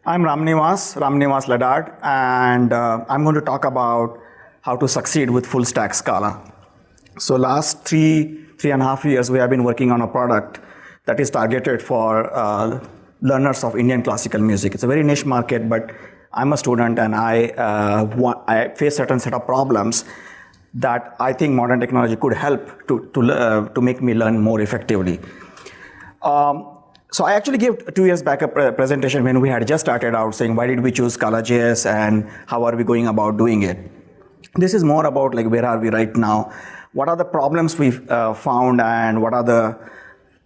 I'm Ramnivas Laddad, and I'm going to talk about how to succeed with full stack Scala. So last three and a half years, we have been working on a product that is targeted for learners of Indian classical music. It's a very niche market, but I'm a student and I face certain set of problems that I think modern technology could help to make me learn more effectively. So I actually gave 2 years back a presentation when we had just started out saying why did we choose Scala.js and how are we going about doing it. This is more about like where are we right now, what are the problems we've found and what are the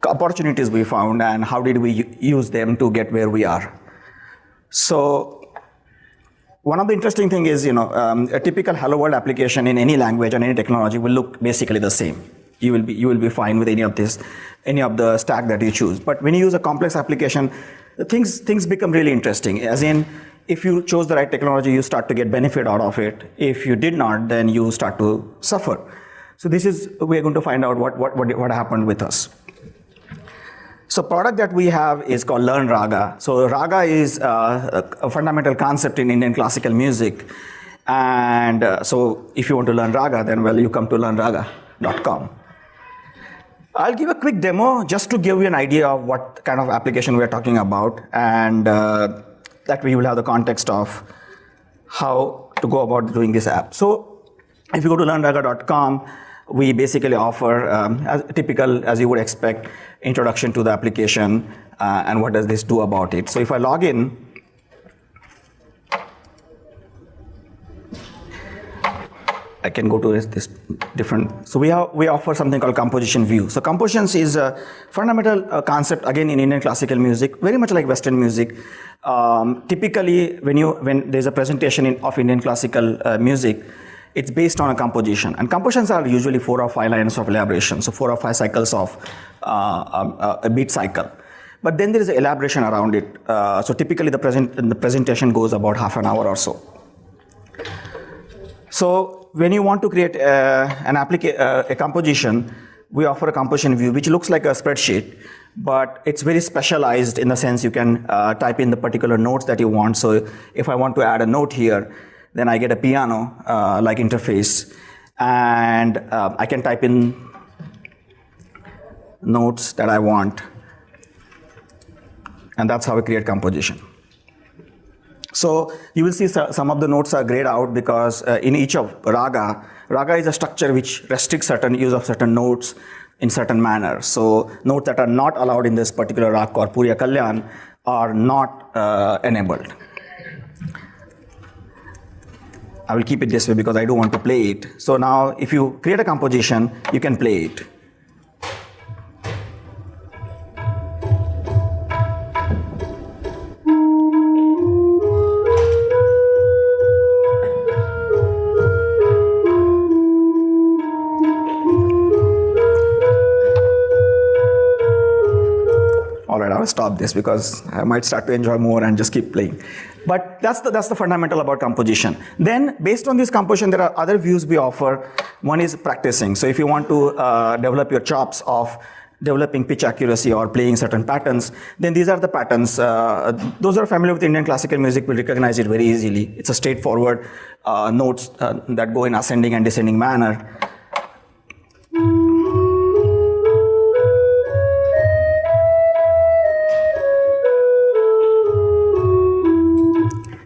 opportunities we found and how did we use them to get where we are. So one of the interesting thing is, a typical hello world application in any language and any technology will look basically the same. You will be fine with any of the stack that you choose. But when you use a complex application, things become really interesting. As in, if you chose the right technology, you start to get benefit out of it. If you did not, then you start to suffer. So we're going to find out what happened with us. So product that we have is called Learn Raga. So Raga is a fundamental concept in Indian classical music. And so if you want to learn Raga, then you come to learnraga.com. I'll give a quick demo just to give you an idea of what kind of application we're talking about, and that way you will have the context of how to go about doing this app. So if you go to learnraga.com, we basically offer, as you would expect, introduction to the application and what does this do about it. So if I log in, I can go to this different. So we offer something called composition view. So compositions is a fundamental concept again in Indian classical music, very much like Western music. Typically, when there's a presentation of Indian classical music, it's based on a composition, and compositions are usually 4 or 5 lines of elaboration, so 4 or 5 cycles of a beat cycle. But then there is an elaboration around it. So typically, the presentation goes about half an hour or so. So when you want to create a composition, we offer a composition view, which looks like a spreadsheet, but it's very specialized in the sense you can type in the particular notes that you want. So if I want to add a note here, then I get a piano-like interface, and I can type in notes that I want, and that's how we create composition. So you will see some of the notes are grayed out because in each of Raga is a structure which restricts certain use of certain notes in certain manner. So notes that are not allowed in this particular rag or Puriya Kalyan are not enabled. I will keep it this way because I don't want to play it. So now if you create a composition, you can play it. I'll stop this because I might start to enjoy more and just keep playing. But that's the fundamental about composition. Then based on this composition, there are other views we offer. One is practicing. So if you want to develop your chops of developing pitch accuracy or playing certain patterns, then these are the patterns. Those who are familiar with Indian classical music will recognize it very easily. It's a straightforward notes that go in ascending and descending manner.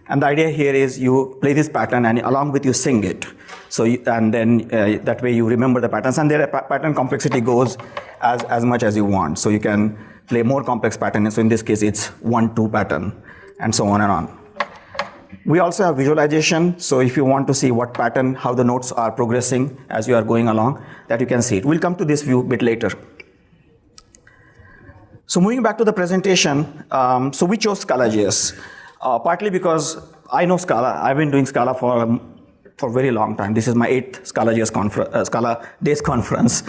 And the idea here is you play this pattern and along with you sing it. So that way you remember the patterns, and their pattern complexity goes as much as you want. So you can play more complex patterns. So in this case, it's 1-2 pattern, and so on and on. We also have visualization. So if you want to see what pattern, how the notes are progressing as you are going along, that you can see it. We'll come to this view a bit later. So moving back to the presentation, so we chose Scala.js. Partly because I know Scala. I've been doing Scala for a very long time. This is my 8th Scala Days conference.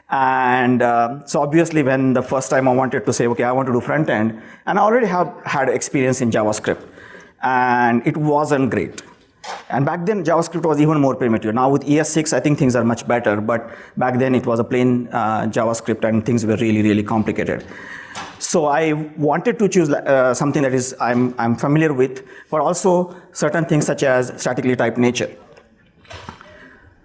And so obviously when the first time I wanted to say, okay, I want to do front end, and I already have had experience in JavaScript, and it wasn't great. And back then JavaScript was even more primitive. Now with ES6, I think things are much better, but back then it was a plain JavaScript and things were really, really complicated. So I wanted to choose something that is I'm familiar with, but also certain things such as statically typed nature.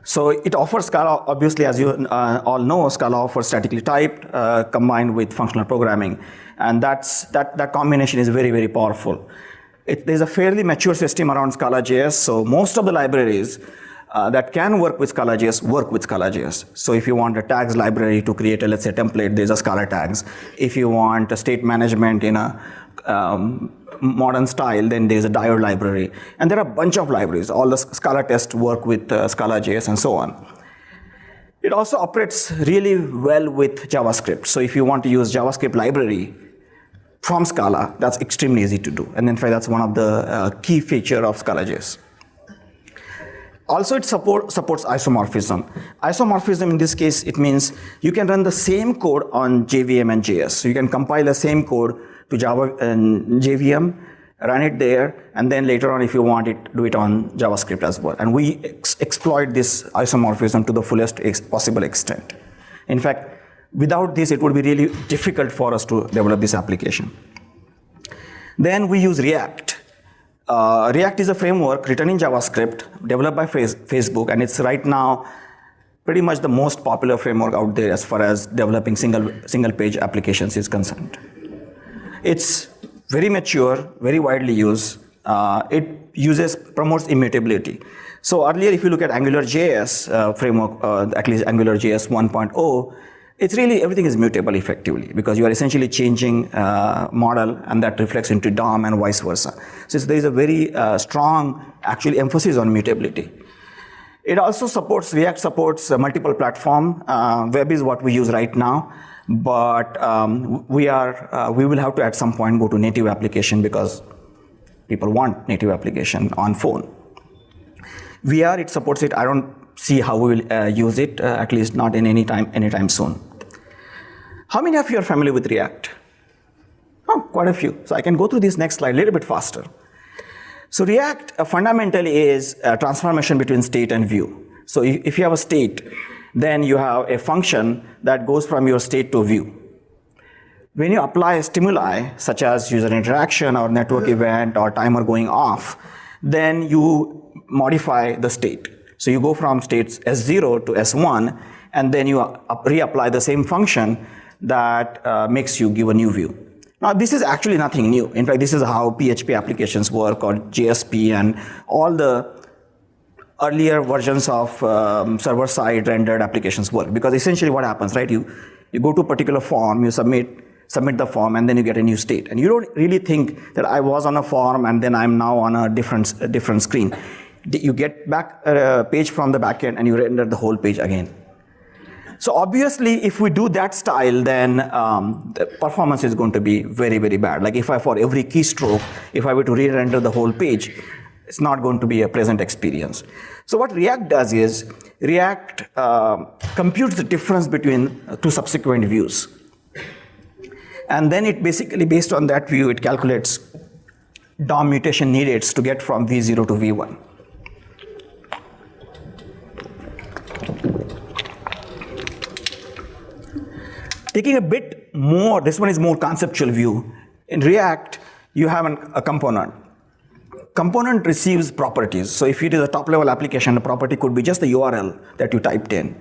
So it offers Scala, obviously, as you all know, Scala offers statically typed combined with functional programming. And that combination is very, very powerful. There's a fairly mature system around Scala.js, so most of the libraries that can work with Scala.js work with Scala.js. So if you want a tags library to create a, let's say, template, there's a Scala tags. If you want a state management in a modern style, then there's a diode library. And there are a bunch of libraries. All the Scala tests work with Scala.js and so on. It also operates really well with JavaScript. So if you want to use JavaScript library from Scala, that's extremely easy to do. And in fact, that's one of the key features of Scala.js. Also, it supports isomorphism. Isomorphism, in this case, it means you can run the same code on JVM and JS. So you can compile the same code to Java and JVM, run it there, and then later on, if you want it, do it on JavaScript as well. And we exploit this isomorphism to the fullest possible extent. In fact, without this, it would be really difficult for us to develop this application. Then we use React. React is a framework written in JavaScript, developed by Facebook, and it's right now pretty much the most popular framework out there as far as developing single page applications is concerned. It's very mature, very widely used. It promotes immutability. So earlier, if you look at AngularJS framework, at least AngularJS 1.0, it's really, everything is mutable effectively because you are essentially changing model and that reflects into DOM and vice versa. So there is a very strong, actually, emphasis on mutability. It also supports, React supports multiple platform. Web is what we use right now, but we will have to at some point go to native application because people want native application on phone. VR, it supports it. I don't see how we will use it, at least not in anytime soon. How many of you are familiar with React? Oh, quite a few. So I can go through this next slide a little bit faster. So React fundamentally is a transformation between state and view. So if you have a state, then you have a function that goes from your state to view. When you apply a stimuli, such as user interaction or network event or timer going off, then you modify the state. So you go from states S0 to S1, and then you reapply the same function that makes you give a new view. Now, this is actually nothing new. In fact, this is how PHP applications work, or JSP, and all the earlier versions of server-side rendered applications work. Because essentially what happens, right? You go to a particular form, you submit the form, and then you get a new state. And you don't really think that I was on a form and then I'm now on a different screen. You get back a page from the backend and you render the whole page again. So obviously, if we do that style, then the performance is going to be very, very bad. Like for every keystroke, if I were to re-render the whole page, it's not going to be a pleasant experience. So what React does is, React computes the difference between two subsequent views. And then it basically, based on that view, it calculates DOM mutation needed to get from V0 to V1. Taking a bit more, this one is more conceptual view. In React, you have a component. Component receives properties. So if it is a top-level application, the property could be just the URL that you typed in.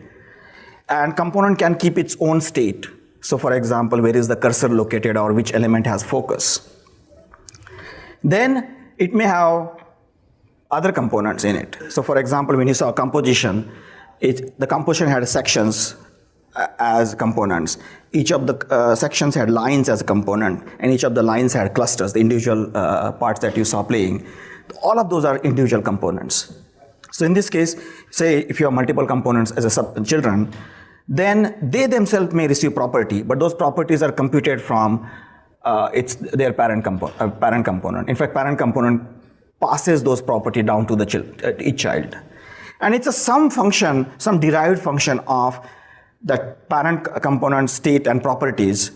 And component can keep its own state. So for example, where is the cursor located or which element has focus. Then it may have other components in it. So for example, when you saw composition, the composition had sections as components. Each of the sections had lines as a component, and each of the lines had clusters, the individual parts that you saw playing. All of those are individual components. So in this case, say if you have multiple components as children, then they themselves may receive property, but those properties are computed from their parent component. In fact, parent component passes those property down to each child. And it's some function, some derived function of that parent component state and properties,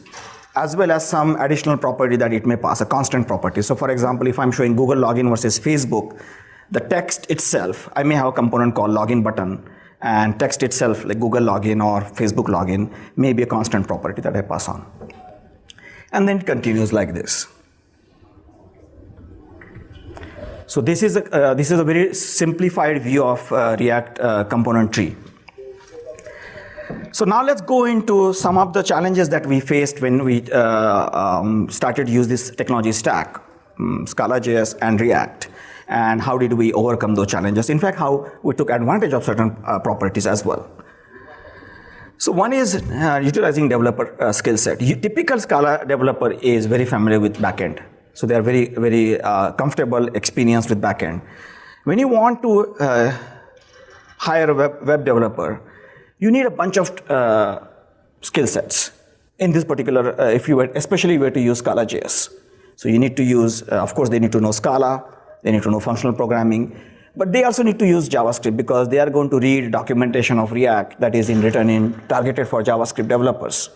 as well as some additional property that it may pass, a constant property. So for example, if I'm showing Google login versus Facebook, the text itself, I may have a component called login button, and text itself, like Google login or Facebook login, may be a constant property that I pass on. And then it continues like this. So this is a very simplified view of React component tree. So now let's go into some of the challenges that we faced when we started to use this technology stack, Scala.js and React, and how did we overcome those challenges. In fact, how we took advantage of certain properties as well. So one is utilizing developer skill set. Typical Scala developer is very familiar with backend. So they are very, very comfortable, experienced with backend. When you want to hire a web developer, you need a bunch of skill sets. In this particular, especially if you were to use Scala.js. So you need to use, of course, they need to know Scala, they need to know functional programming, but they also need to use JavaScript because they are going to read documentation of React that is targeted for JavaScript developers.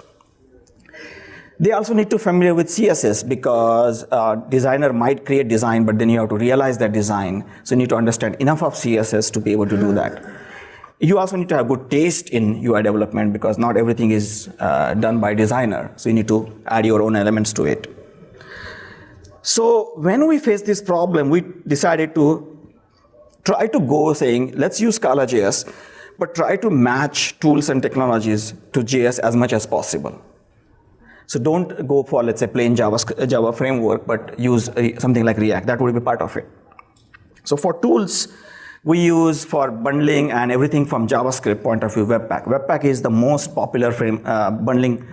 They also need to be familiar with CSS because designer might create design, but then you have to realize that design. So you need to understand enough of CSS to be able to do that. You also need to have good taste in UI development because not everything is done by designer. So you need to add your own elements to it. So when we faced this problem, we decided to try to go saying, let's use Scala.js, but try to match tools and technologies to JS as much as possible. So don't go for, let's say, plain Java framework, but use something like React. That would be part of it. So for tools, we use for bundling and everything from JavaScript point of view, Webpack. Webpack is the most popular bundling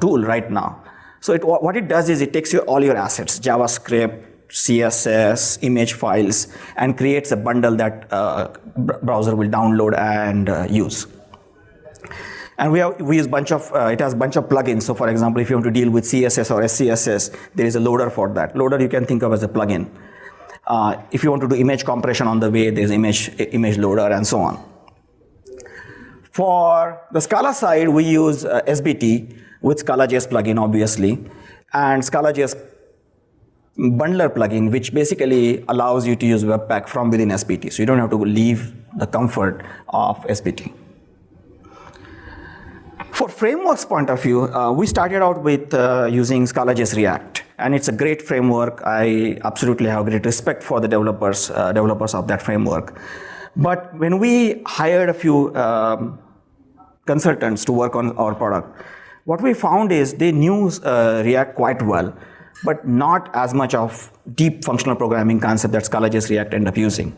tool right now. So what it does is it takes all your assets, JavaScript, CSS, image files, and creates a bundle that browser will download and use. And we use it has a bunch of plugins. So for example, if you want to deal with CSS or SCSS, there is a loader for that. Loader you can think of as a plugin. If you want to do image compression on the way, there's image loader and so on. For the Scala side, we use SBT with Scala.js plugin, obviously, and Scala.js bundler plugin, which basically allows you to use Webpack from within SBT. So you don't have to leave the comfort of SBT. For frameworks point of view, we started out with using Scala.js React, and it's a great framework. I absolutely have great respect for the developers of that framework. But when we hired a few consultants to work on our product, what we found is they knew React quite well, but not as much of deep functional programming concept that Scala.js React ended up using.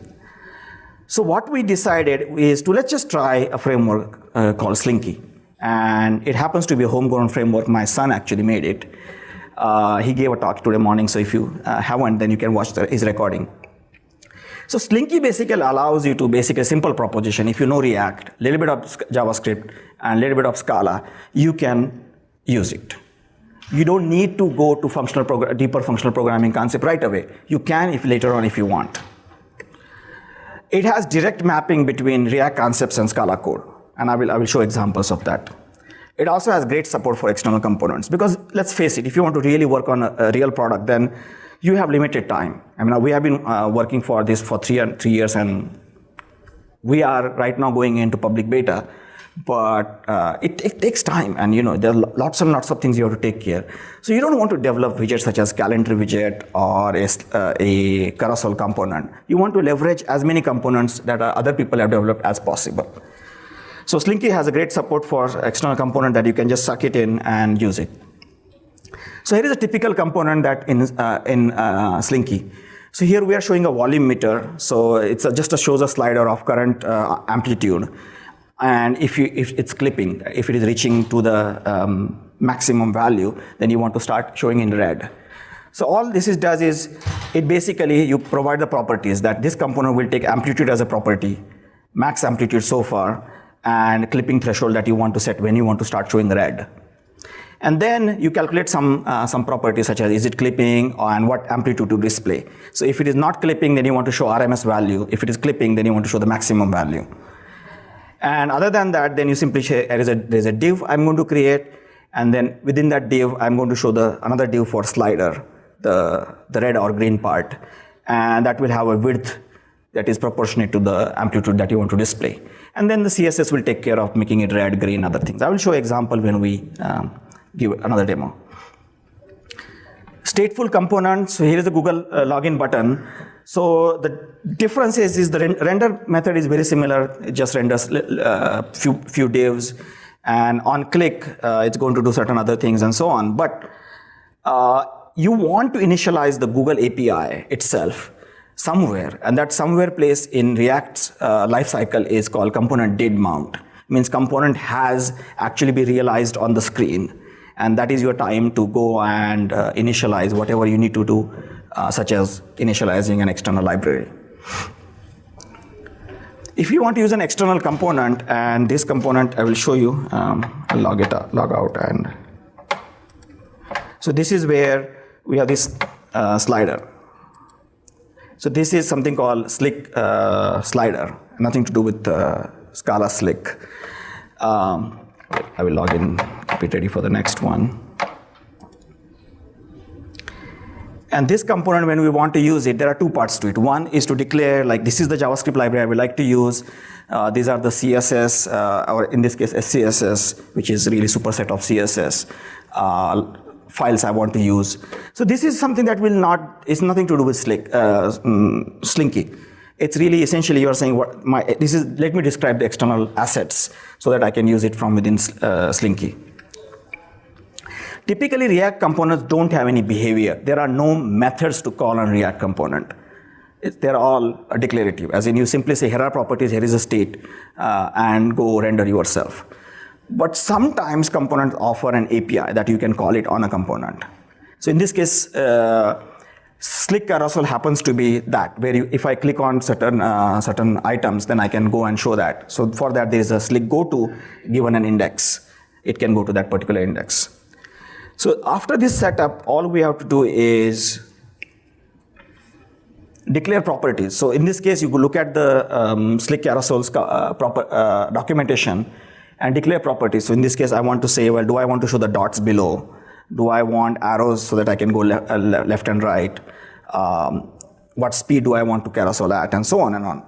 So what we decided is let's just try a framework called Slinky. And it happens to be a homegrown framework. My son actually made it. He gave a talk today morning, so if you haven't, then you can watch his recording. So Slinky basically allows you to basically a simple proposition. If you know React, a little bit of JavaScript, and a little bit of Scala, you can use it. You don't need to go to deeper functional programming concept right away. You can later on if you want. It has direct mapping between React concepts and Scala code. And I will show examples of that. It also has great support for external components because let's face it, if you want to really work on a real product, then you have limited time. I mean, we have been working for this for 3 years, and we are right now going into public beta, but it takes time, and there are lots and lots of things you have to take care. So you don't want to develop widgets such as calendar widget or a carousel component. You want to leverage as many components that other people have developed as possible. So Slinky has a great support for external component that you can just suck it in and use it. So here is a typical component that in Slinky. So here we are showing a volume meter. So it's just shows a slider of current amplitude. And if it's clipping, if it is reaching to the maximum value, then you want to start showing in red. So all this does is, it basically, you provide the properties that this component will take amplitude as a property, max amplitude so far, and clipping threshold that you want to set when you want to start showing red. And then you calculate some properties such as is it clipping and what amplitude to display. So if it is not clipping, then you want to show RMS value. If it is clipping, then you want to show the maximum value. And other than that, then you simply say there's a div I'm going to create, and then within that div, I'm going to show another div for slider, the red or green part, and that will have a width that is proportionate to the amplitude that you want to display. And then the CSS will take care of making it red, green, other things. I will show example when we give another demo. Stateful component, so here is the Google login button. So the difference is the render method is very similar. It just renders few divs, and on click, it's going to do certain other things and so on. But you want to initialize the Google API itself somewhere, and that somewhere place in React's lifecycle is called component did mount. Means component has actually been realized on the screen, and that is your time to go and initialize whatever you need to do, such as initializing an external library. If you want to use an external component, and this component I will show you, I'll log out, and so this is where we have this slider. So this is something called Slick slider, nothing to do with Scala Slick. I will log in, be ready for the next one. And this component, when we want to use it, there are two parts to it. One is to declare, like, this is the JavaScript library I would like to use. These are the CSS, or in this case, SCSS, which is really superset of CSS files I want to use. So this is something that it's nothing to do with Slinky. It's really essentially you're saying let me describe the external assets so that I can use it from within Slinky. Typically, React components don't have any behavior. There are no methods to call on React component. They're all declarative, as in you simply say, here are properties, here is a state, and go render yourself. But sometimes components offer an API that you can call it on a component. So in this case, Slick carousel happens to be that, where if I click on certain items, then I can go and show that. So for that, there is a Slick goto given an index. It can go to that particular index. So after this setup, all we have to do is declare properties. So in this case, you could look at the Slick carousel's documentation and declare properties. So in this case, I want to say, well, do I want to show the dots below? Do I want arrows so that I can go left and right? What speed do I want to carousel at? And so on and on.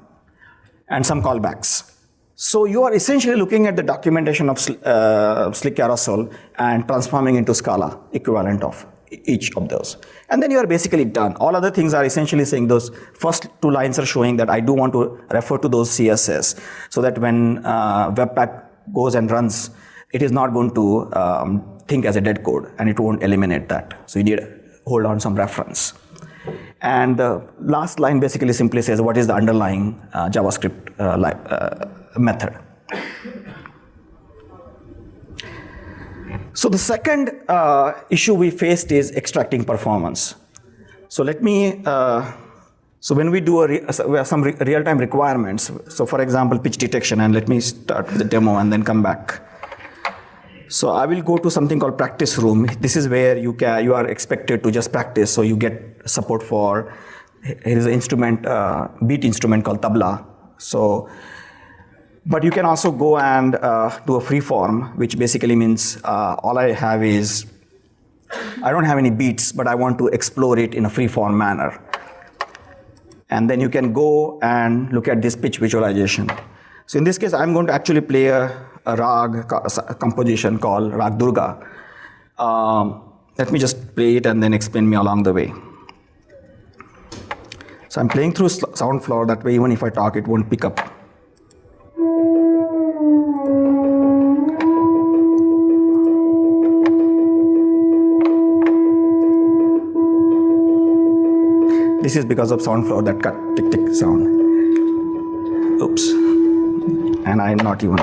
And some callbacks. So you are essentially looking at the documentation of Slick carousel and transforming into Scala equivalent of each of those. And then you are basically done. All other things are essentially saying those first two lines are showing that I do want to refer to those CSS so that when Webpack goes and runs, it is not going to think as a dead code, and it won't eliminate that. So you need to hold on some reference. And the last line basically simply says what is the underlying JavaScript method. So the second issue we faced is extracting performance. So let me, so when we do some real-time requirements, so for example, pitch detection, and let me start with the demo and then come back. So I will go to something called practice room. This is where you are expected to just practice. So you get support for, here is an instrument, beat instrument called tabla. So, but you can also go and do a free form, which basically means all I have is, I don't have any beats, but I want to explore it in a free form manner. And then you can go and look at this pitch visualization. So in this case, I'm going to actually play a rag composition called Rag Durga. Let me just play it and then explain me along the way. So I'm playing through SoundFlower, that way even if I talk, it won't pick up. This is because of SoundFlower, that cut, tick, tick sound. Oops. And I'm not even.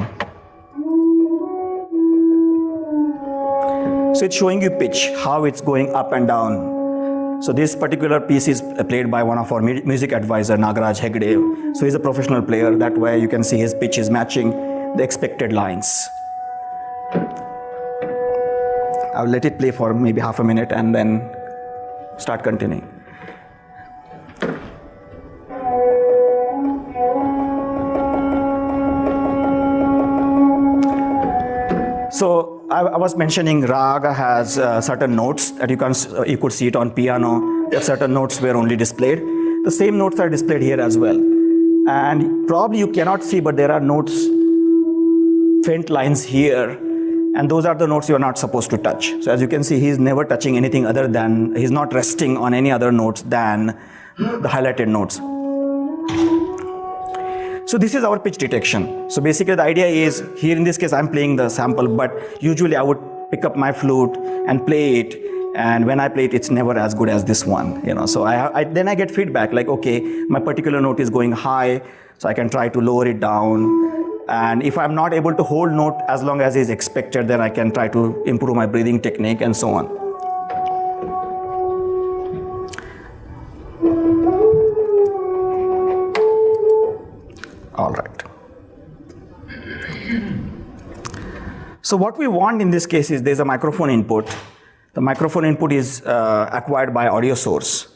So it's showing you pitch, how it's going up and down. So this particular piece is played by one of our music advisor, Nagaraj Hegde. So he's a professional player. That way you can see his pitch is matching the expected lines. I'll let it play for maybe half a minute and then start continuing. So I was mentioning Raga has certain notes that you could see it on piano. There are certain notes were only displayed. The same notes are displayed here as well. And probably you cannot see, but there are notes, faint lines here, And those are the nodes you are not supposed to touch. So as you can see, he's never touching anything other than, he's not resting on any other nodes than the highlighted nodes. So this is our pitch detection. So basically the idea is, here in this case I'm playing the sample, but usually I would pick up my flute and play it, and when I play it, it's never as good as this one, you know. So then I get feedback like, okay, my particular note is going high, so I can try to lower it down. And if I'm not able to hold note as long as is expected, then I can try to improve my breathing technique and so on. All right. So what we want in this case is there's a microphone input. The microphone input is acquired by audio source.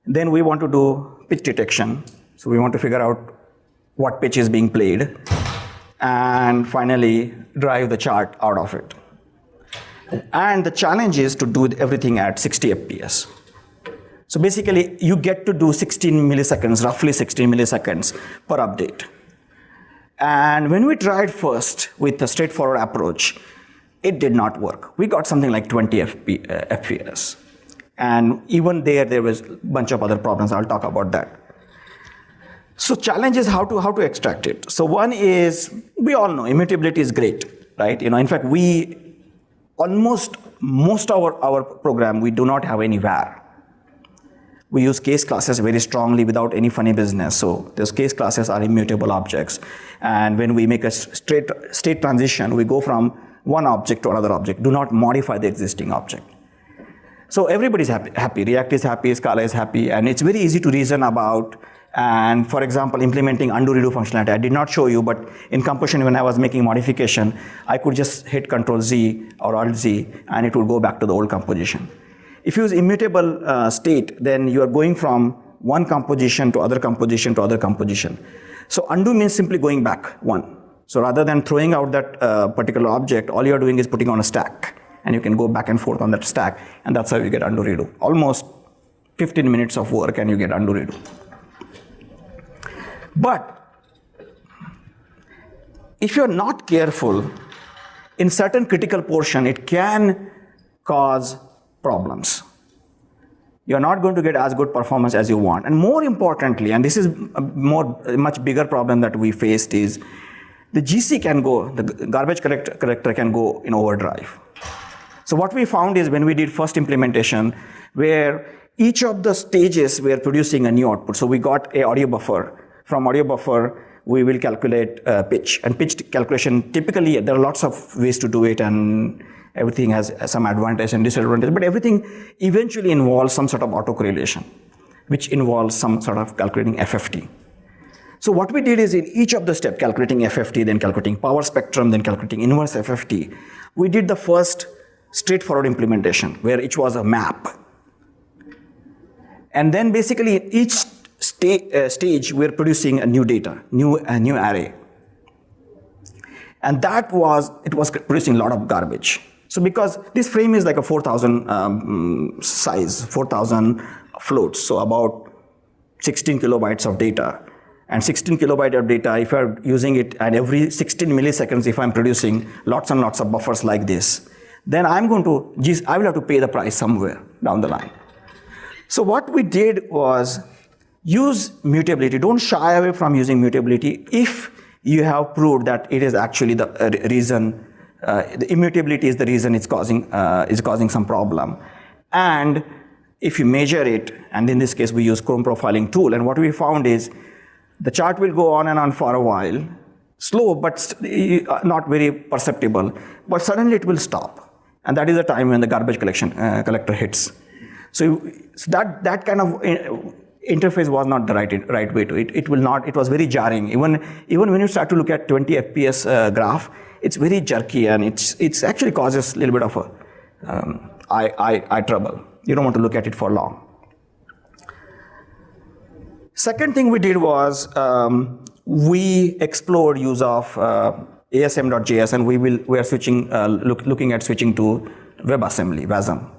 Then we want to do pitch detection. So we want to figure out what pitch is being played, and finally drive the chart out of it. And the challenge is to do everything at 60 FPS. So basically, you get to do 16 milliseconds, roughly 16 milliseconds per update. And when we tried first with the straightforward approach, it did not work. We got something like 20 FPS. And even there was a bunch of other problems. I'll talk about that. So challenge is how to extract it. So one is, we all know immutability is great, right? You know, in fact, we almost most of our program, we do not have any var. We use case classes very strongly without any funny business. So those case classes are immutable objects. And when we make a straight state transition, we go from one object to another object. Do not modify the existing object. So everybody's happy. React is happy, Scala is happy, and it's very easy to reason about. And for example, implementing undo-redo functionality. I did not show you, but in composition, when I was making modification, I could just hit Control-Z or Alt-Z, and it would go back to the old composition. If you use immutable state, then you are going from one composition to other composition to other composition. So undo means simply going back one. So rather than throwing out that particular object, all you are doing is putting on a stack, and you can go back and forth on that stack, and that's how you get undo-redo. Almost 15 minutes of work, and you get undo-redo. But if you're not careful, in certain critical portion, it can cause problems. You're not going to get as good performance as you want. And more importantly, and this is a much bigger problem that we faced, is the GC can go, the garbage collector can go in overdrive. So what we found is when we did first implementation, where each of the stages were producing a new output. So we got a audio buffer. From audio buffer, we will calculate pitch. And pitch calculation, typically, there are lots of ways to do it, and everything has some advantage and disadvantage, but everything eventually involves some sort of autocorrelation, which involves some sort of calculating FFT. So what we did is in each of the steps, calculating FFT, then calculating power spectrum, then calculating inverse FFT, we did the first straightforward implementation, where it was a map. And then basically in each stage, we're producing a new data, a new array. And it was producing a lot of garbage. So because this frame is like a 4,000 size, 4,000 floats, so about 16 kilobytes of data. And 16 kilobytes of data, if you're using it, and every 16 milliseconds, if I'm producing lots and lots of buffers like this, then I will have to pay the price somewhere down the line. So what we did was use mutability. Don't shy away from using mutability if you have proved that it is actually the reason, the immutability is the reason it's causing some problem. And if you measure it, and in this case we use Chrome profiling tool, and what we found is the chart will go on and on for a while, slow but not very perceptible, but suddenly it will stop. And that is the time when the garbage collector hits. So that kind of interface was not the right way to it. It was very jarring. Even when you start to look at 20 FPS graph, it's very jerky, and it's actually causes a little bit of eye trouble. You don't want to look at it for long. Second thing we did was we explored use of ASM.js, and we are switching, looking at switching to WebAssembly, WASM.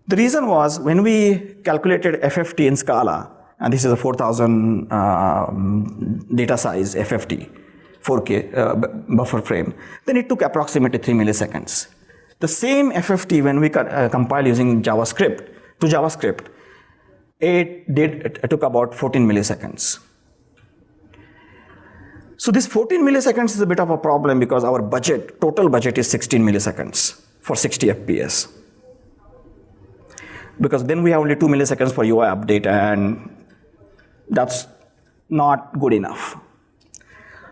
The reason was when we calculated FFT in Scala, and this is a 4,000 data size FFT 4K buffer frame, then it took approximately 3 milliseconds. The same FFT, when we compile using JavaScript to JavaScript, it took about 14 milliseconds. So this 14 milliseconds is a bit of a problem because our total budget is 16 milliseconds for 60 FPS. Because then we have only 2 milliseconds for UI update, and that's not good enough.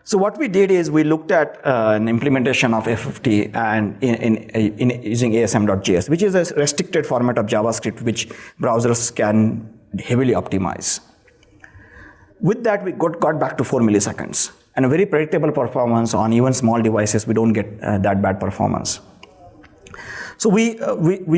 So what we did is we looked at an implementation of FFT and in using ASM.js, which is a restricted format of JavaScript which browsers can heavily optimize. With that, we got back to 4 milliseconds and a very predictable performance on even small devices. We don't get that bad performance. So we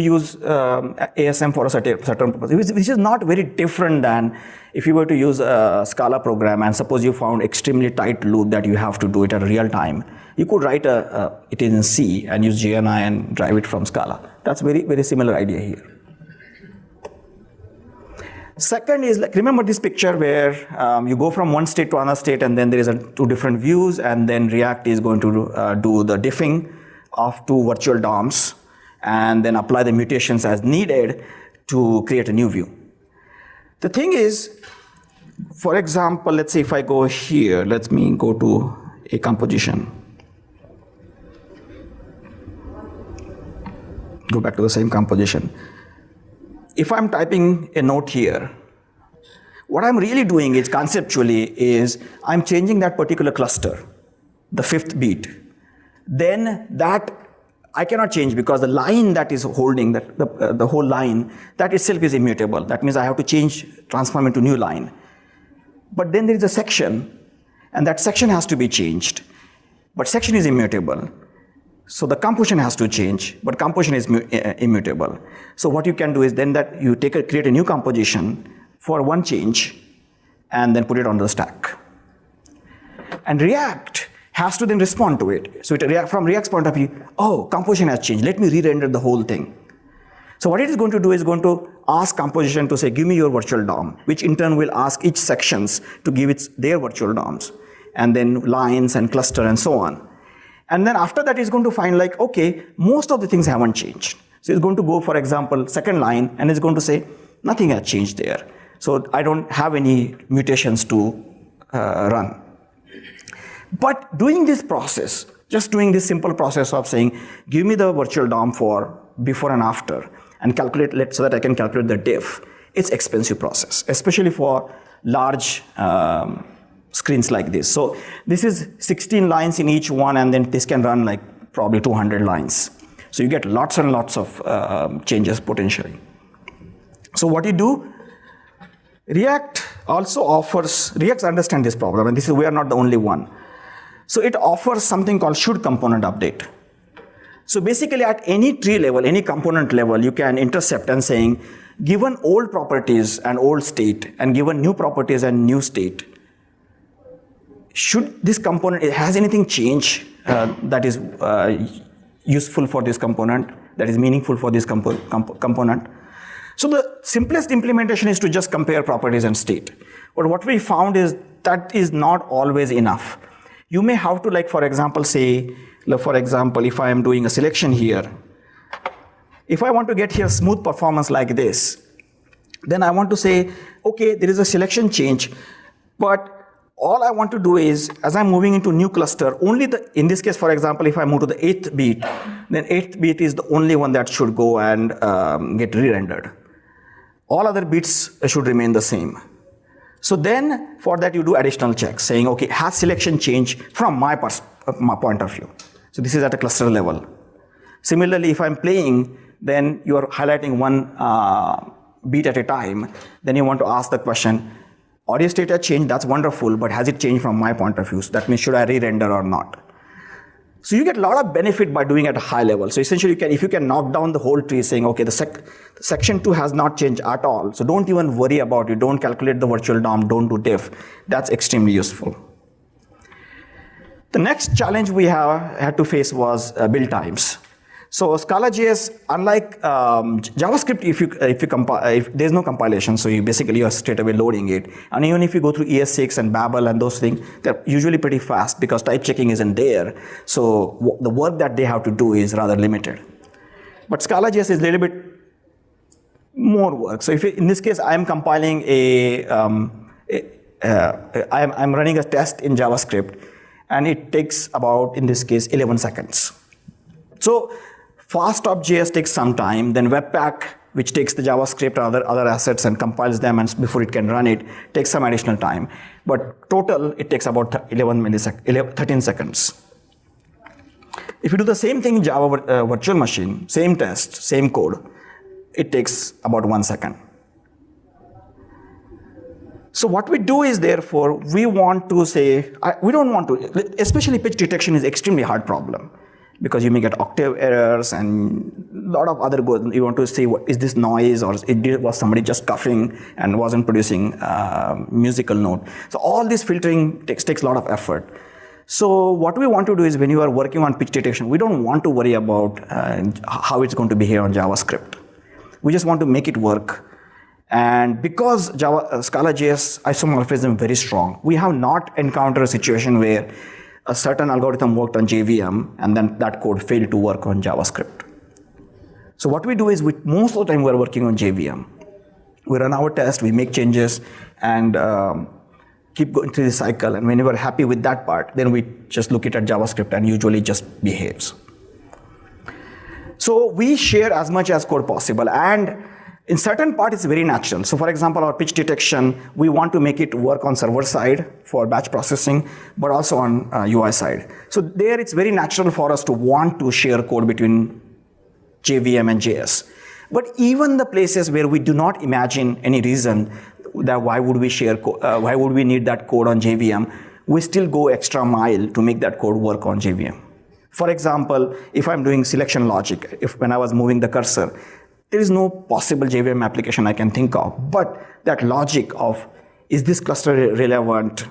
use ASM for a certain purpose, which is not very different than if you were to use a Scala program and suppose you found extremely tight loop that you have to do it at real time. You could write it in C and use JNI and drive it from Scala. That's very, very similar idea here. Second is, like, remember this picture where you go from one state to another state and then there is two different views, and then React is going to do the diffing of two virtual DOMs and then apply the mutations as needed to create a new view. The thing is, for example, let's say if I go here, let me go to a composition. Go back to the same composition. If I'm typing a note here, what I'm really doing is conceptually is I'm changing that particular cluster, the 5th beat. Then that I cannot change because the line that is holding the whole line, that itself is immutable. That means I have to transform into new line. But then there is a section, and that section has to be changed. But section is immutable. So the composition has to change, but composition is immutable. So what you can do is then that you create a new composition for one change and then put it on the stack. And React has to then respond to it. So from React's point of view, oh, composition has changed. Let me re-render the whole thing. So what it is going to do is going to ask composition to say, give me your virtual DOM, which in turn will ask each sections to give their virtual DOMs, and then lines and cluster and so on. And then after that, it's going to find like, okay, most of the things haven't changed. So it's going to go, for example, second line, and it's going to say, nothing has changed there. So I don't have any mutations to run. But doing this process, just doing this simple process of saying, give me the virtual DOM for before and after, and calculate so that I can calculate the diff, it's expensive process, especially for large screens like this. So this is 16 lines in each one, and then this can run like probably 200 lines. So you get lots and lots of changes potentially. So what you do, React also offers, React understands this problem, and we are not the only one. So it offers something called shouldComponentUpdate. So basically at any tree level, any component level, you can intercept and saying, given old properties and old state, and given new properties and new state, should this component, has anything changed that is useful for this component, that is meaningful for this component? So the simplest implementation is to just compare properties and state. But what we found is that is not always enough. You may have to, like, for example, say, for example, if I am doing a selection here, if I want to get here smooth performance like this, then I want to say, okay, there is a selection change, but all I want to do is, as I'm moving into new cluster, only in this case, for example, if I move to the 8th beat, then 8th beat is the only one that should go and get re-rendered. All other beats should remain the same. So then, for that, you do additional checks, saying, okay, has selection changed from my point of view? So this is at a cluster level. Similarly, if I'm playing, then you're highlighting one beat at a time. Then you want to ask the question, audio state has changed, that's wonderful, but has it changed from my point of view? So that means, should I re-render or not? So you get a lot of benefit by doing it at a high level. So essentially, if you can knock down the whole tree saying, okay, the section 2 has not changed at all, so don't even worry about it, don't calculate the virtual DOM, don't do diff. That's extremely useful. The next challenge we had to face was build times. So Scala.js, unlike JavaScript, if there's no compilation, so you are straight away loading it. And even if you go through ES6 and Babel and those things, they're usually pretty fast because type checking isn't there. So the work that they have to do is rather limited. But Scala.js is a little bit more work. So in this case, I'm compiling I'm running a test in JavaScript, and it takes about, in this case, 11 seconds. So fast.js takes some time, then Webpack, which takes the JavaScript and other assets and compiles them, and before it can run it, takes some additional time. But total, it takes about 13 seconds. If you do the same thing in Java virtual machine, same test, same code, it takes about 1 second. So what we do is, therefore, we want to say, we don't want to, especially pitch detection is extremely hard problem, because you may get octave errors and a lot of other goals. You want to say, is this noise, or was somebody just coughing and wasn't producing musical note? So all this filtering takes a lot of effort. So what we want to do is, when you are working on pitch detection, we don't want to worry about how it's going to behave on JavaScript. We just want to make it work. And because Scala.js isomorphism is very strong, we have not encountered a situation where a certain algorithm worked on JVM and then that code failed to work on JavaScript. So what we do is, most of the time we're working on JVM. We run our test, we make changes, and keep going through the cycle. And when we're happy with that part, then we just look at JavaScript, and usually just behaves. So we share as much as code possible, and in certain part, it's very natural. So for example, our pitch detection, we want to make it work on server side for batch processing, but also on UI side. So there, it's very natural for us to want to share code between JVM and JS. But even the places where we do not imagine any reason that why would we need that code on JVM, we still go extra mile to make that code work on JVM. For example, if I'm doing selection logic, when I was moving the cursor, there is no possible JVM application I can think of, but that logic of, is this cluster relevant?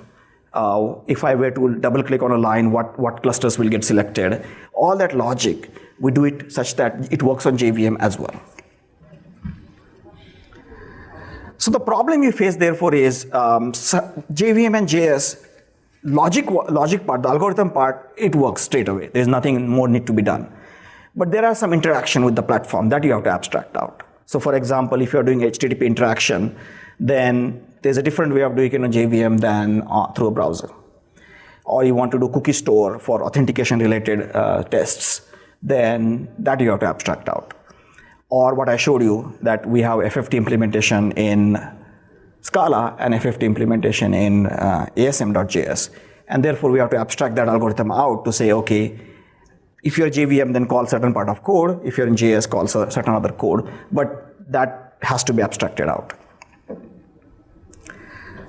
If I were to double click on a line, what clusters will get selected? All that logic, we do it such that it works on JVM as well. So the problem you face, therefore, is JVM and JS, logic part, the algorithm part, it works straight away. There's nothing more need to be done. But there are some interaction with the platform that you have to abstract out. So for example, if you're doing HTTP interaction, then there's a different way of doing it on JVM than through a browser. Or you want to do cookie store for authentication related tests, then that you have to abstract out. Or what I showed you, that we have FFT implementation in Scala and FFT implementation in ASM.js. And therefore we have to abstract that algorithm out to say, okay, if you're JVM, then call certain part of code. If you're in JS, call certain other code. But that has to be abstracted out.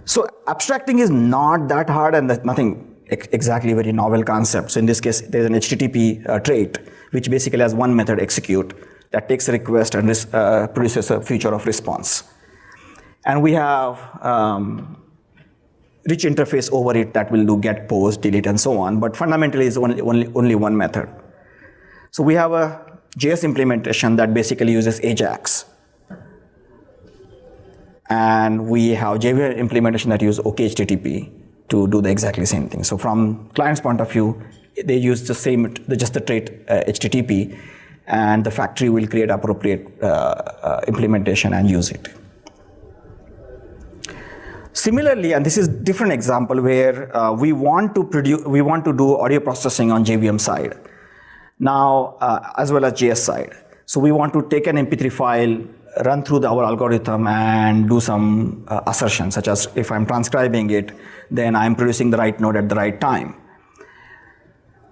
So abstracting is not that hard, and that's nothing exactly very novel concept. So in this case, there's an HTTP trait, which basically has one method execute that takes a request and produces a feature of response. And we have rich interface over it that will do get, post, delete, and so on. But fundamentally, it's only one method. So we have a JS implementation that basically uses AJAX. And we have JVM implementation that uses OKHTTP to do the exactly same thing. So from client's point of view, they use just the trait HTTP, and the factory will create appropriate implementation and use it. Similarly, and this is different example where we want to do audio processing on JVM side, now as well as JS side. So we want to take an MP3 file, run through our algorithm, and do some assertions, such as if I'm transcribing it, then I'm producing the right node at the right time.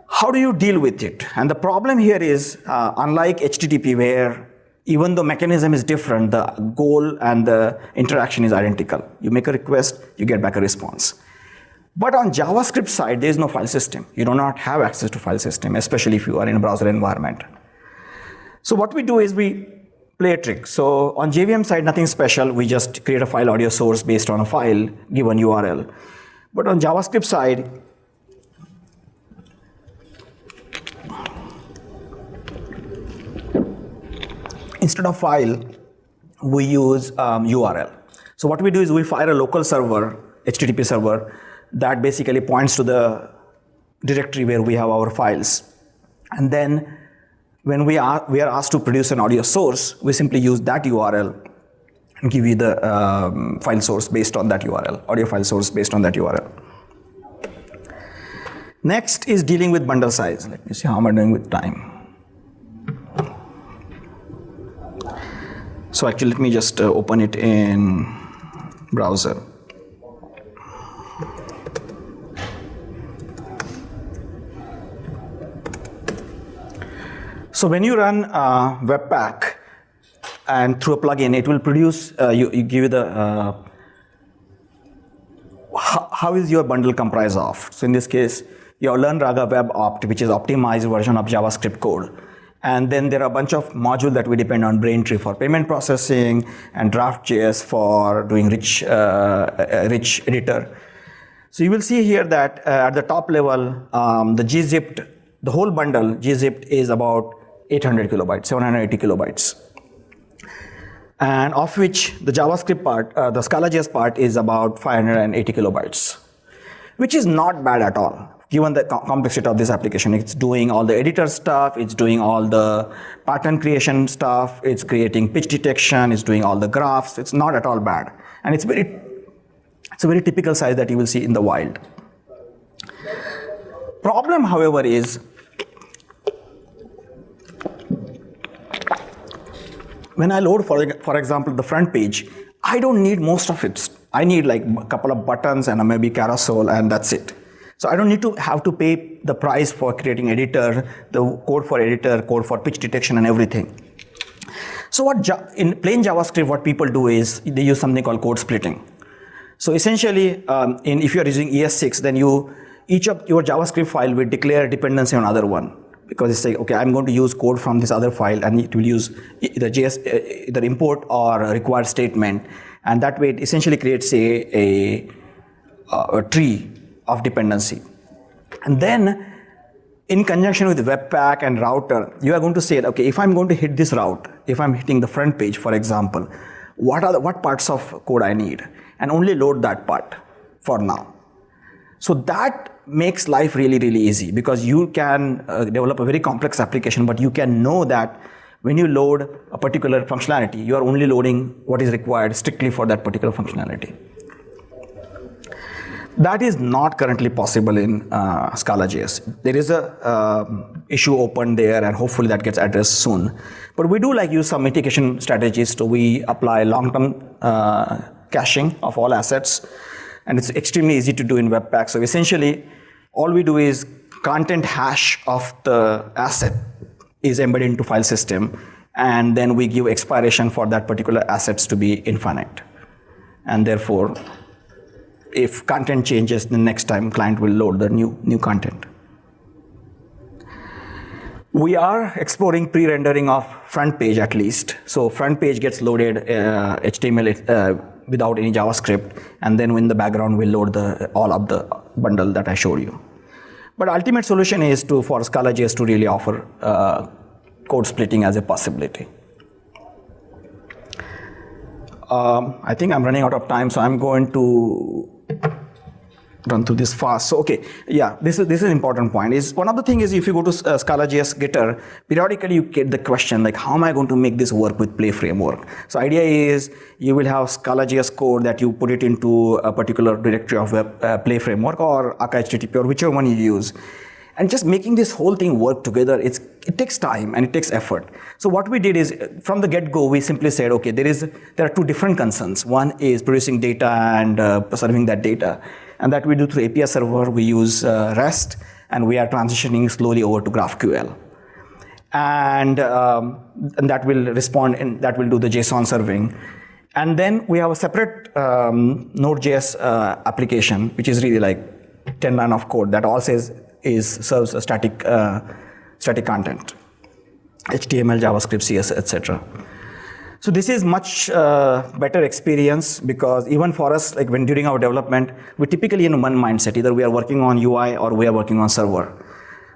How do you deal with it? And the problem here is, unlike HTTP, where even though mechanism is different, the goal and the interaction is identical. You make a request, you get back a response. But on JavaScript side, there is no file system. You do not have access to file system, especially if you are in a browser environment. So what we do is we play a trick. So on JVM side, nothing special. We just create a file audio source based on a file, given URL. But on JavaScript side, instead of file, we use URL. So what we do is we fire a local server, HTTP server, that basically points to the directory where we have our files. And then when we are asked to produce an audio source, we simply use that URL and give you the file source based on that URL, audio file source based on that URL. Next is dealing with bundle size. Let me see how am I doing with time. So actually, let me just open it in browser. So when you run Webpack and through a plugin, it will produce, you give you the, how is your bundle comprised of? So in this case, you have Learn Raga Web Opt, which is optimized version of JavaScript code. And then there are a bunch of modules that we depend on, Braintree for payment processing and Draft.js for doing rich editor. So you will see here that at the top level, the gzipped, the whole bundle, gzipped is about 800 kilobytes, 780 kilobytes. And of which the JavaScript part, the Scala.js part is about 580 kilobytes, which is not bad at all. Given the complexity of this application, it's doing all the editor stuff, it's doing all the pattern creation stuff, it's creating pitch detection, it's doing all the graphs. It's not at all bad. And it's a very typical size that you will see in the wild. Problem, however, is when I load, for example, the front page, I don't need most of it. I need like a couple of buttons and maybe carousel, and that's it. So I don't need to have to pay the price for creating editor, the code for pitch detection and everything. So in plain JavaScript, what people do is they use something called code splitting. So essentially, if you're using ES6, then each of your JavaScript file will declare a dependency on other one. Because it's like, okay, I'm going to use code from this other file, and it will use either import or a required statement. And that way it essentially creates a tree of dependency. And then in conjunction with Webpack and router, you are going to say, okay, if I'm going to hit this route, if I'm hitting the front page, for example, what parts of code I need, and only load that part for now. So that makes life really, really easy, because you can develop a very complex application, but you can know that when you load a particular functionality, you are only loading what is required strictly for that particular functionality. That is not currently possible in Scala.js. There is a issue open there, and hopefully that gets addressed soon. But we do use some mitigation strategies. So we apply long-term caching of all assets, and it's extremely easy to do in Webpack. So essentially, all we do is content hash of the asset is embedded into file system, and then we give expiration for that particular assets to be infinite. And therefore, if content changes, the next time client will load the new content. We are exploring pre-rendering of front page at least. So front page gets loaded HTML without any JavaScript, and then in the background we'll load all of the bundle that I showed you. But ultimate solution is for Scala.js to really offer code splitting as a possibility. I think I'm running out of time, so I'm going to run through this fast. So okay, yeah, this is an important point. One of the things is, if you go to Scala.js Gitter, periodically you get the question like, how am I going to make this work with Play framework? So idea is you will have Scala.js code that you put it into a particular directory of Play framework or HTTP or whichever one you use. And just making this whole thing work together, it takes time and it takes effort. So what we did is, from the get-go, we simply said, okay, there are two different concerns. One is producing data and serving that data. And that we do through API server. We use REST, and we are transitioning slowly over to GraphQL. And that will respond, and that will do the JSON serving. And then we have a separate Node.js application, which is really like 10 line of code that all serves a static content, HTML, JavaScript, CS, etc. So this is much better experience, because even for us, like during our development, we typically in one mindset, either we are working on UI or we are working on server.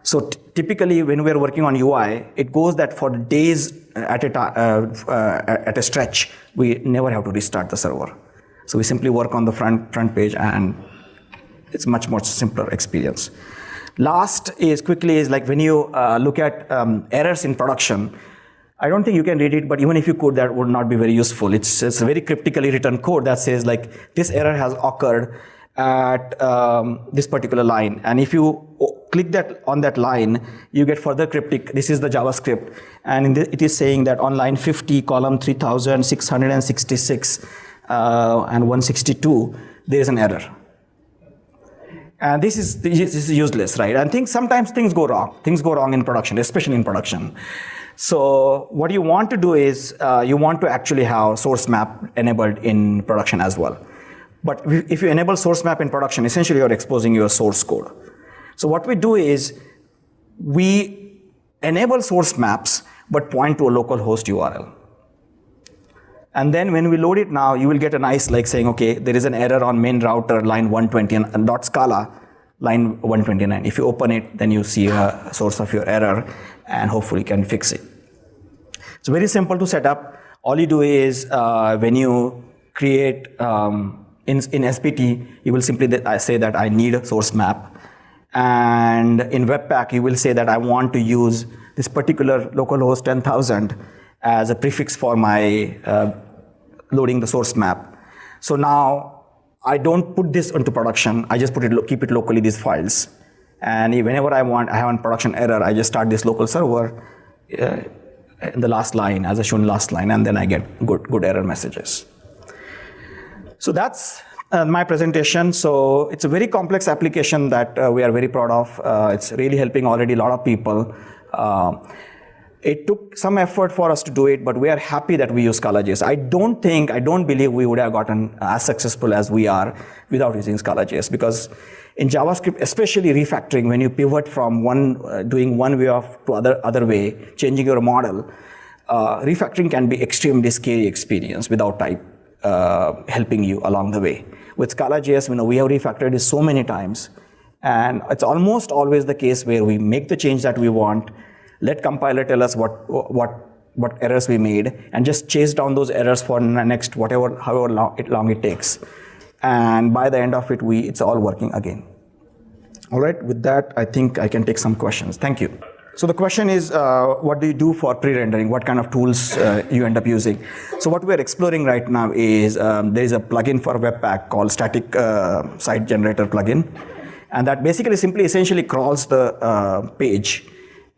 So typically, when we're working on UI, it goes that for days at a stretch, we never have to restart the server. So we simply work on the front page, and it's much more simpler experience. Last is like when you look at errors in production, I don't think you can read it, but even if you could, that would not be very useful. It's a very cryptically written code that says like this error has occurred at this particular line, and if you click on that line, you get further cryptic. This is the JavaScript, and it is saying that on line 50, column 3666 and 162, there is an error. And this is useless, right? And sometimes things go wrong. Things go wrong in production, especially in production. So what you want to do is you want to actually have source map enabled in production as well. But if you enable source map in production, essentially you're exposing your source code. So what we do is we enable source maps, but point to a local host URL. And then when we load it now, you will get a nice like saying, okay, there is an error on main router line 120 and .scala line 129. If you open it, then you see a source of your error, and hopefully you can fix it. It's very simple to set up. All you do is when you create in SPT, you will simply say that I need a source map. And in Webpack, you will say that I want to use this particular localhost 10,000 as a prefix for my loading the source map. So now I don't put this into production. I just keep it locally, these files. And whenever I have a production error, I just start this local server in the last line, as I shown last line, and then I get good error messages. So that's my presentation. So it's a very complex application that we are very proud of. It's really helping already a lot of people. It took some effort for us to do it, but we are happy that we use Scala.js. I don't believe we would have gotten as successful as we are without using Scala.js, because in JavaScript, especially refactoring, when you pivot from doing one way to other way, changing your model, refactoring can be extremely scary experience without type helping you along the way. With Scala.js, we have refactored it so many times, and it's almost always the case where we make the change that we want, let compiler tell us what errors we made, and just chase down those errors for next however long it takes. And by the end of it, it's all working again. All right, with that, I think I can take some questions. Thank you. So the question is, what do you do for pre-rendering? What kind of tools you end up using? So what we're exploring right now is there is a plugin for Webpack called Static Site Generator plugin. And that basically essentially crawls the page,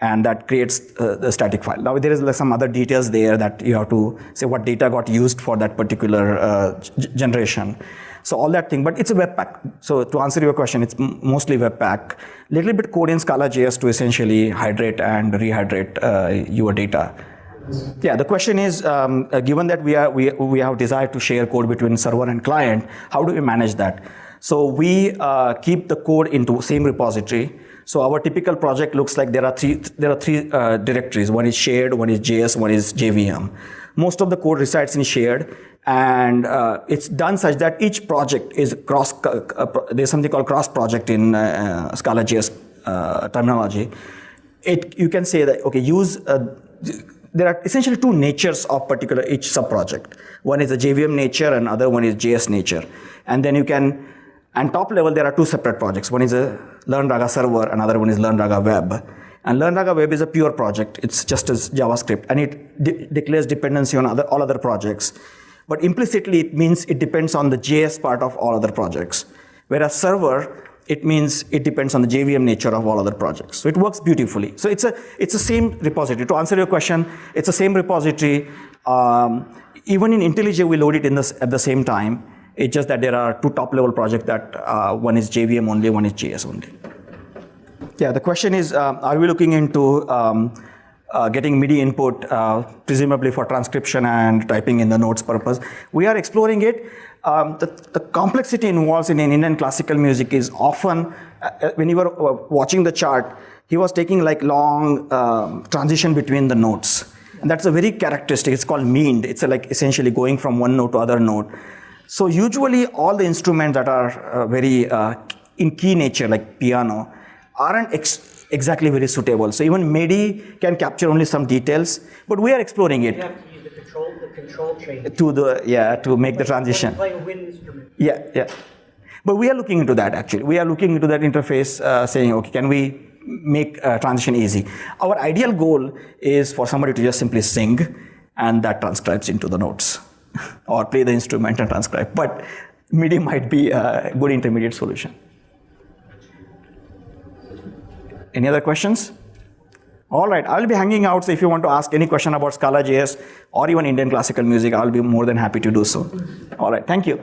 and that creates the static file. Now there is some other details there that you have to say what data got used for that particular generation. So all that thing, but it's a Webpack. So to answer your question, it's mostly Webpack. Little bit code in Scala.js to essentially hydrate and rehydrate your data. Yeah, the question is, given that we have desire to share code between server and client, how do we manage that? So we keep the code into same repository. So our typical project looks like there are three directories. One is shared, one is JS, one is JVM. Most of the code resides in shared, and it's done such that each project is there's something called cross project in Scala.js terminology. You can say that, okay, there are essentially two natures of each sub-project. One is the JVM nature and other one is JS nature. And then and top level, there are two separate projects. One is a LearnRaga server, another one is LearnRaga web. And LearnRaga web is a pure project. It's just as JavaScript, and it declares dependency on all other projects. But implicitly, it means it depends on the JS part of all other projects. Whereas server, it means it depends on the JVM nature of all other projects. So it works beautifully. So it's the same repository. To answer your question, it's the same repository. Even in IntelliJ, we load it at the same time. It's just that there are two top-level projects that one is JVM only, one is JS only. Yeah, the question is, are we looking into getting MIDI input, presumably for transcription and typing in the notes purpose? We are exploring it. The complexity involved in Indian classical music is often, when you were watching the chart, he was taking like long transition between the notes. And that's a very characteristic. It's called meaned. It's like essentially going from one note to other note. So usually all the instruments that are very in key nature, like piano, aren't exactly very suitable. So even MIDI can capture only some details, but we are exploring it. You have to use the control chain to make the transition. Play a wind instrument. Yeah. But we are looking into that actually. We are looking into that interface, saying, okay, can we make transition easy? Our ideal goal is for somebody to just simply sing, and that transcribes into the notes, or play the instrument and transcribe. But MIDI might be a good intermediate solution. Any other questions? All right, I'll be hanging out, so if you want to ask any question about Scala.js or even Indian classical music, I'll be more than happy to do so. All right, thank you.